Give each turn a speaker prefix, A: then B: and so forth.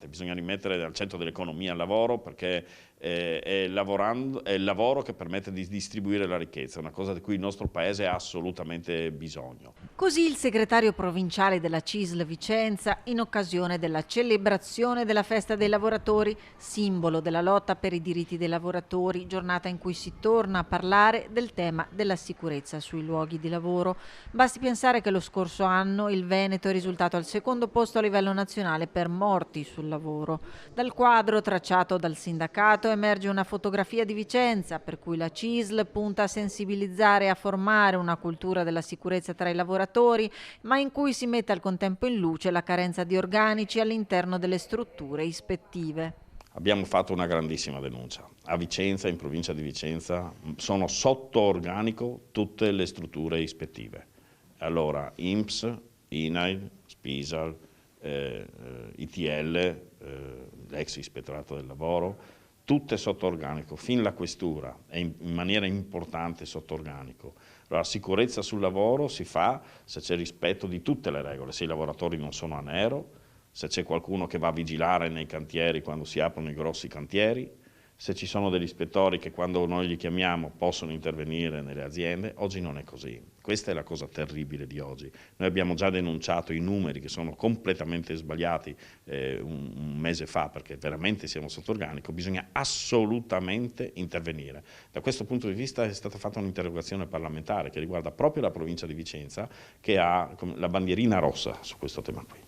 A: Bisogna rimettere al centro dell'economia il lavoro, perché è il lavoro che permette di distribuire la ricchezza, una cosa di cui il nostro Paese ha assolutamente bisogno.
B: Così il segretario provinciale della CISL Vicenza, in occasione della celebrazione della Festa dei Lavoratori, simbolo della lotta per i diritti dei lavoratori, giornata in cui si torna a parlare del tema della sicurezza sui luoghi di lavoro. Basti pensare che lo scorso anno il Veneto è risultato al secondo posto a livello nazionale per morti sul lavoro. Dal quadro tracciato dal sindacato emerge una fotografia di Vicenza, per cui la CISL punta a sensibilizzare e a formare una cultura della sicurezza tra i lavoratori, ma in cui si mette al contempo in luce la carenza di organici all'interno delle strutture ispettive.
A: Abbiamo fatto una grandissima denuncia. A Vicenza, in provincia di Vicenza, sono sotto organico tutte le strutture ispettive. Allora, INPS, INAIL, SPISAL, ITL, l'ex ispettorato del lavoro, tutte sotto organico, fin la questura è in maniera importante sotto organico. Allora, la sicurezza sul lavoro si fa se c'è rispetto di tutte le regole, se i lavoratori non sono a nero, se c'è qualcuno che va a vigilare nei cantieri quando si aprono i grossi cantieri, se ci sono degli ispettori che quando noi li chiamiamo possono intervenire nelle aziende. Oggi non è così. Questa è la cosa terribile di oggi. Noi abbiamo già denunciato i numeri che sono completamente sbagliati un mese fa, perché veramente siamo sotto organico, bisogna assolutamente intervenire. Da questo punto di vista è stata fatta un'interrogazione parlamentare che riguarda proprio la provincia di Vicenza, che ha la bandierina rossa su questo tema qui.